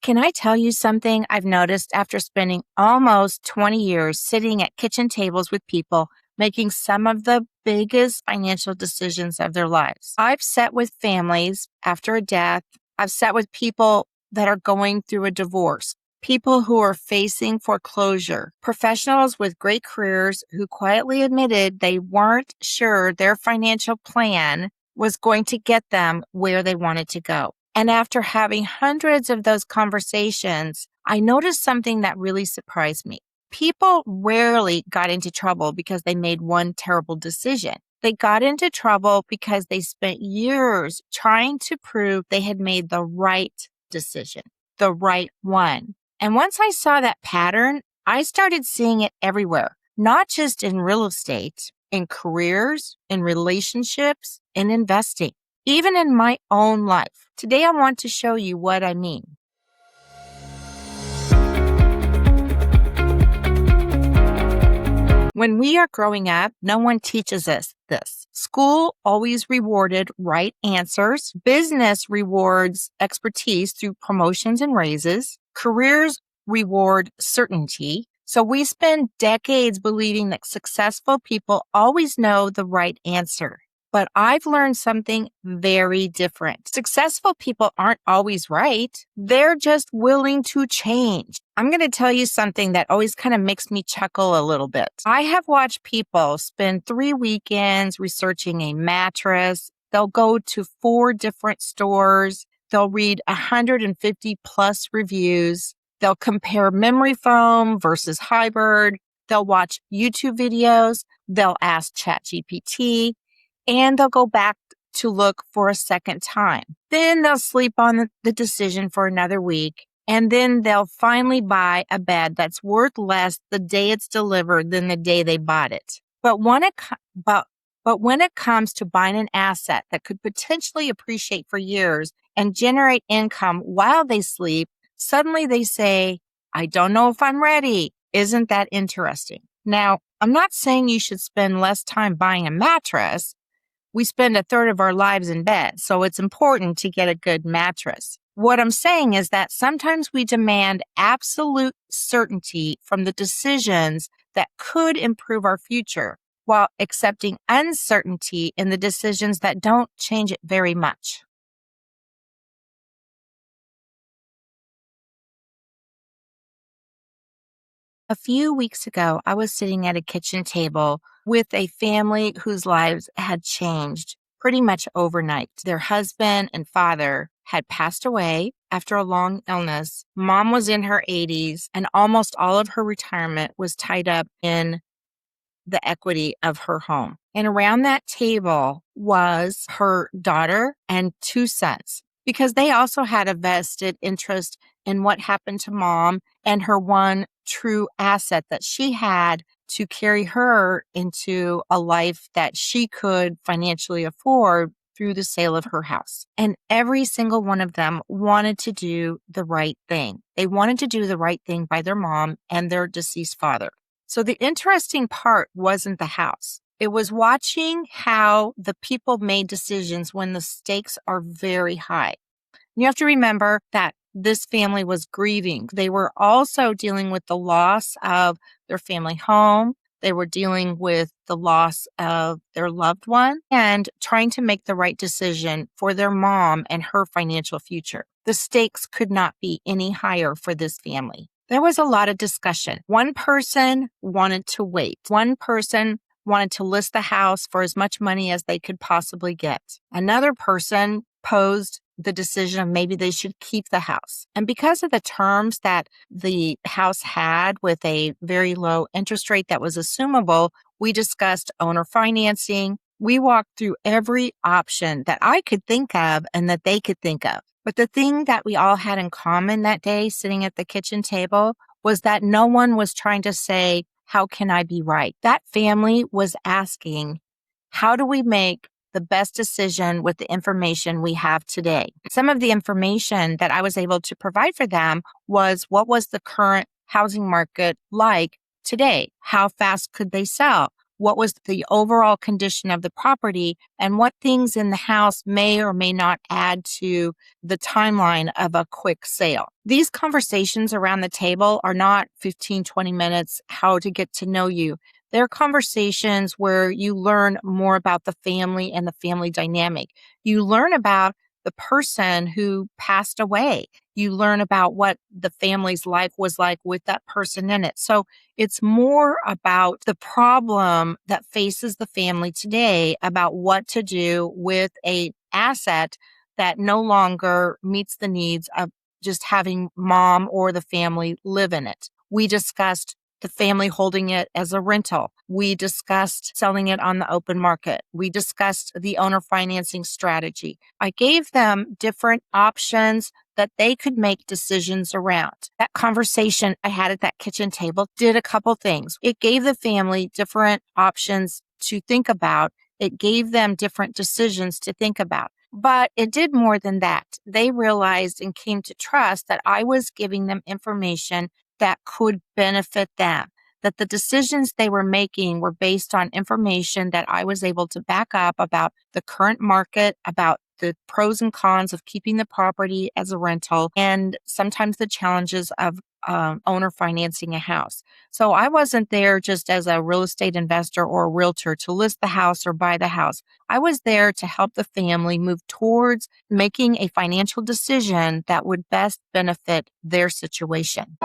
Can I tell you something I've noticed after spending almost 20 years sitting at kitchen tables with people making some of the biggest financial decisions of their lives? I've sat with families after a death. I've sat with people that are going through a divorce, people who are facing foreclosure, professionals with great careers who quietly admitted they weren't sure their financial plan was going to get them where they wanted to go. And after having hundreds of those conversations, I noticed something that really surprised me. People rarely got into trouble because they made one terrible decision. They got into trouble because they spent years trying to prove they had made the right decision, the right one. And once I saw that pattern, I started seeing it everywhere, not just in real estate, in careers, in relationships, in investing, even in my own life. Today, I want to show you what I mean. When we are growing up, no one teaches us this. School always rewarded right answers. Business rewards expertise through promotions and raises. Careers reward certainty. So we spend decades believing that successful people always know the right answer. But I've learned something very different. Successful people aren't always right. They're just willing to change. I'm going to tell you something that always kind of makes me chuckle a little bit. I have watched people spend 3 weekends researching a mattress. They'll go to 4 different stores. They'll read 150 plus reviews. They'll compare memory foam versus hybrid. They'll watch YouTube videos. They'll ask ChatGPT. And they'll go back to look for a second time. Then they'll sleep on the decision for another week. And then they'll finally buy a bed that's worth less the day it's delivered than the day they bought it. But when it comes to buying an asset that could potentially appreciate for years and generate income while they sleep, suddenly they say, I don't know if I'm ready. Isn't that interesting? Now, I'm not saying you should spend less time buying a mattress. We spend a third of our lives in bed, so it's important to get a good mattress. What I'm saying is that sometimes we demand absolute certainty from the decisions that could improve our future, while accepting uncertainty in the decisions that don't change it very much. A few weeks ago, I was sitting at a kitchen table with a family whose lives had changed pretty much overnight. Their husband and father had passed away after a long illness. Mom was in her 80s, and almost all of her retirement was tied up in the equity of her home. And around that table was her daughter and 2 sons, because they also had a vested interest in what happened to mom and her one true asset that she had to carry her into a life that she could financially afford through the sale of her house. And every single one of them wanted to do the right thing. They wanted to do the right thing by their mom and their deceased father. So the interesting part wasn't the house. It was watching how the people made decisions when the stakes are very high. You have to remember that this family was grieving. They were also dealing with the loss of their family home. They were dealing with the loss of their loved one and trying to make the right decision for their mom and her financial future. The stakes could not be any higher for this family. There was a lot of discussion. One person wanted to wait. One person wanted to list the house for as much money as they could possibly get. Another person posed the decision of maybe they should keep the house. And because of the terms that the house had with a very low interest rate that was assumable, we discussed owner financing. We walked through every option that I could think of and that they could think of. But the thing that we all had in common that day sitting at the kitchen table was that no one was trying to say, how can I be right? That family was asking, how do we make the best decision with the information we have today? Some of the information that I was able to provide for them was, what was the current housing market like today? How fast could they sell? what was the overall condition of the property, and what things in the house may or may not add to the timeline of a quick sale. These conversations around the table are not 15, 20 minutes, how to get to know you. They're conversations where you learn more about the family and the family dynamic. You learn about the person who passed away. You learn about what the family's life was like with that person in it. So it's more about the problem that faces the family today about what to do with a asset that no longer meets the needs of just having mom or the family live in it. We discussed the family holding it as a rental. We discussed selling it on the open market. We discussed the owner financing strategy. I gave them different options that they could make decisions around. That conversation I had at that kitchen table did a couple things. It gave the family different options to think about. It gave them different decisions to think about. But it did more than that. They realized and came to trust that I was giving them information that could benefit them, that the decisions they were making were based on information that I was able to back up about the current market, about the pros and cons of keeping the property as a rental, and sometimes the challenges of owner financing a house. So I wasn't there just as a real estate investor or a realtor to list the house or buy the house. I was there to help the family move towards making a financial decision that would best benefit their situation.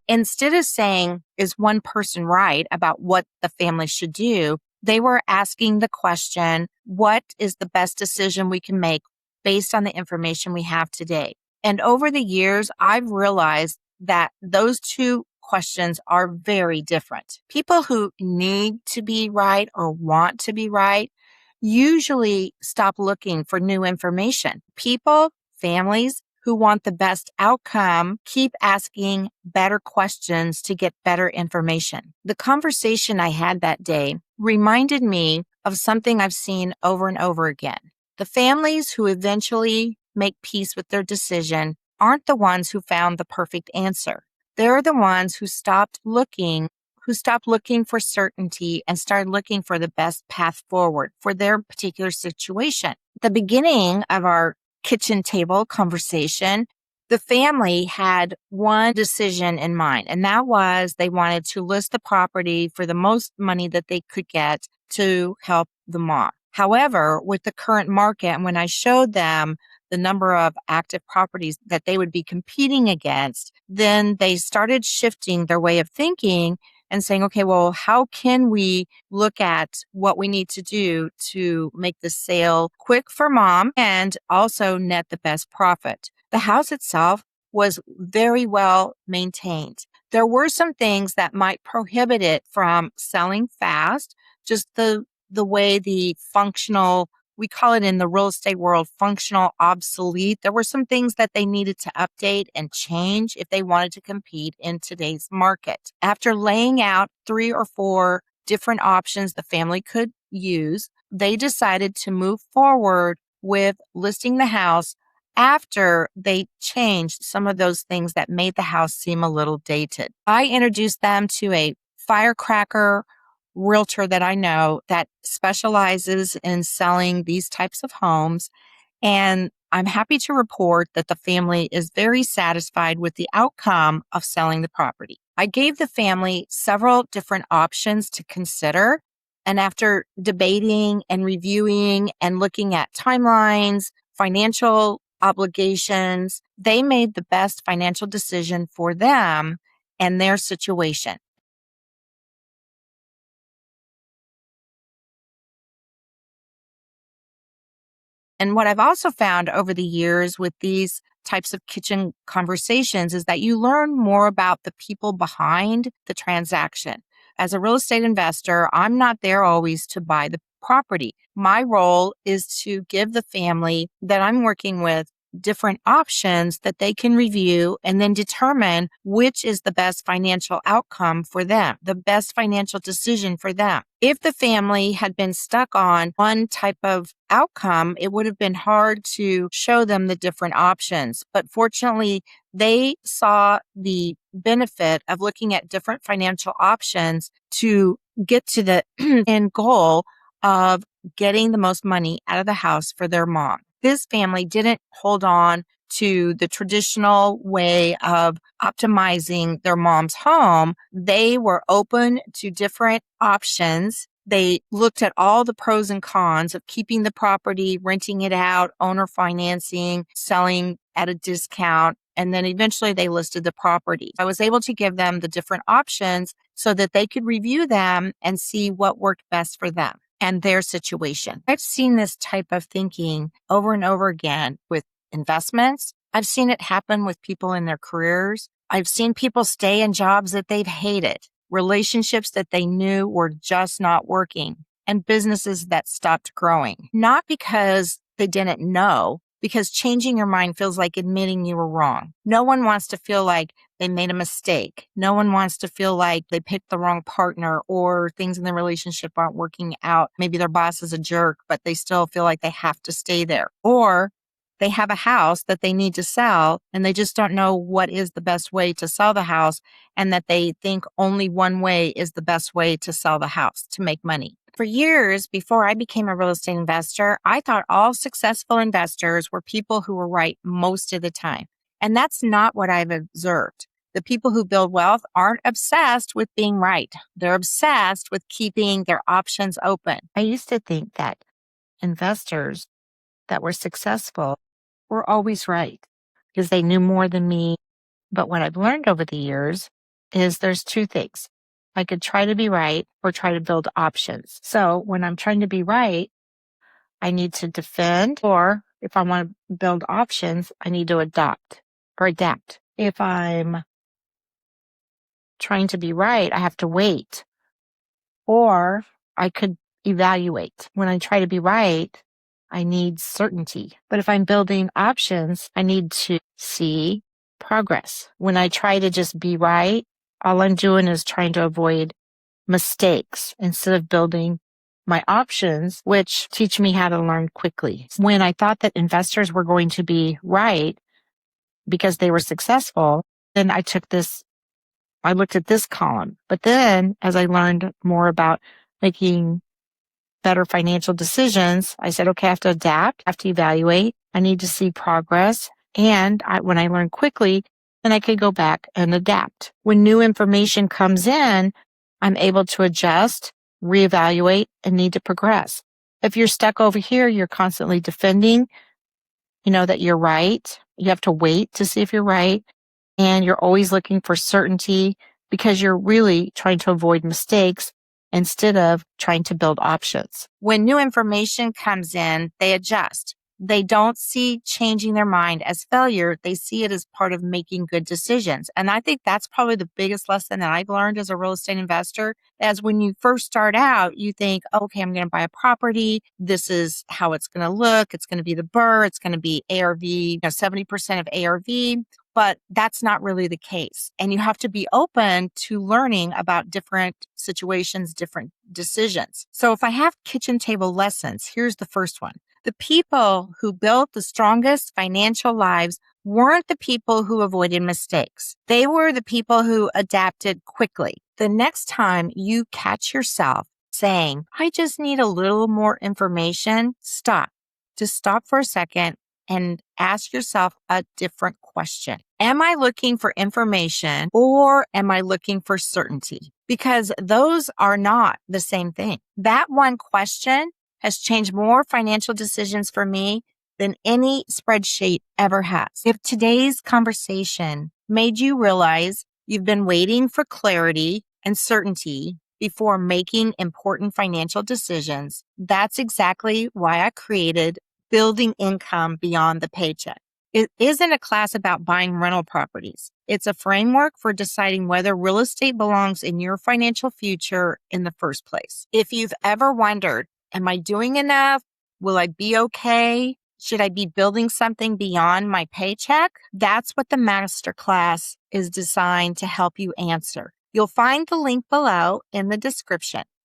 Instead of saying, is one person right about what the family should do, they were asking the question, what is the best decision we can make based on the information we have today? And over the years, I've realized that those two questions are very different. People who need to be right or want to be right usually stop looking for new information. People, families who want the best outcome keep asking better questions to get better information. The conversation I had that day reminded me of something I've seen over and over again. The families who eventually make peace with their decision aren't the ones who found the perfect answer. They're the ones who stopped looking for certainty and started looking for the best path forward for their particular situation. The beginning of our kitchen table conversation, the family had one decision in mind, and that was they wanted to list the property for the most money that they could get to help the mom. However, with the current market, and when I showed them the number of active properties that they would be competing against, then they started shifting their way of thinking and saying, okay, well, how can we look at what we need to do to make the sale quick for mom and also net the best profit? The house itself was very well maintained. There were some things that might prohibit it from selling fast, just the way the functional, we call it in the real estate world, functional obsolete. There were some things that they needed to update and change if they wanted to compete in today's market. After laying out 3 or 4 different options the family could use, they decided to move forward with listing the house after they changed some of those things that made the house seem a little dated. I introduced them to a firecracker realtor that I know that specializes in selling these types of homes. And I'm happy to report that the family is very satisfied with the outcome of selling the property. I gave the family several different options to consider. And after debating and reviewing and looking at timelines, financial obligations, they made the best financial decision for them and their situation. And what I've also found over the years with these types of kitchen conversations is that you learn more about the people behind the transaction. As a real estate investor, I'm not there always to buy the property. My role is to give the family that I'm working with different options that they can review and then determine which is the best financial outcome for them, the best financial decision for them. If the family had been stuck on one type of outcome, it would have been hard to show them the different options. But fortunately, they saw the benefit of looking at different financial options to get to the end goal of getting the most money out of the house for their mom. This family didn't hold on to the traditional way of optimizing their mom's home. They were open to different options. They looked at all the pros and cons of keeping the property, renting it out, owner financing, selling at a discount, and then eventually they listed the property. I was able to give them the different options so that they could review them and see what worked best for them and their situation. I've seen this type of thinking over and over again with investments. I've seen it happen with people in their careers. I've seen people stay in jobs that they've hated, relationships that they knew were just not working, and businesses that stopped growing. Not because they didn't know, because changing your mind feels like admitting you were wrong. No one wants to feel like they made a mistake. No one wants to feel like they picked the wrong partner or things in the relationship aren't working out. Maybe their boss is a jerk, but they still feel like they have to stay there. Or they have a house that they need to sell and they just don't know what is the best way to sell the house, and that they think only one way is the best way to sell the house to make money. For years before I became a real estate investor, I thought all successful investors were people who were right most of the time. And that's not what I've observed. The people who build wealth aren't obsessed with being right. They're obsessed with keeping their options open. I used to think that investors that were successful were always right because they knew more than me. But what I've learned over the years is there's two things. I could try to be right or try to build options. So when I'm trying to be right, I need to defend, or if I want to build options, I need to adopt or adapt. If I'm trying to be right, I have to wait, or I could evaluate. When I try to be right, I need certainty. But if I'm building options, I need to see progress. When I try to just be right, all I'm doing is trying to avoid mistakes instead of building my options, which teach me how to learn quickly. When I thought that investors were going to be right because they were successful, then I looked at this column. But then as I learned more about making better financial decisions, I said, okay, I have to adapt, I have to evaluate, I need to see progress. And when I learn quickly, then I could go back and adapt. When new information comes in, I'm able to adjust, reevaluate, and need to progress. If you're stuck over here, you're constantly defending, that you're right. You have to wait to see if you're right. And you're always looking for certainty because you're really trying to avoid mistakes instead of trying to build options. When new information comes in, they adjust. They don't see changing their mind as failure. They see it as part of making good decisions. And I think that's probably the biggest lesson that I've learned as a real estate investor. As when you first start out, you think, okay, I'm going to buy a property. This is how it's going to look. It's going to be the BRRRR. It's going to be ARV, 70% of ARV. But that's not really the case. And you have to be open to learning about different situations, different decisions. So if I have kitchen table lessons, here's the first one. The people who built the strongest financial lives weren't the people who avoided mistakes. They were the people who adapted quickly. The next time you catch yourself saying, I just need a little more information, stop. Just stop for a second and ask yourself a different question. Am I looking for information or am I looking for certainty? Because those are not the same thing. That one question has changed more financial decisions for me than any spreadsheet ever has. If today's conversation made you realize you've been waiting for clarity and certainty before making important financial decisions, that's exactly why I created Building Income Beyond the Paycheck. It isn't a class about buying rental properties. It's a framework for deciding whether real estate belongs in your financial future in the first place. If you've ever wondered, am I doing enough? Will I be okay? Should I be building something beyond my paycheck? That's what the Masterclass is designed to help you answer. You'll find the link below in the description.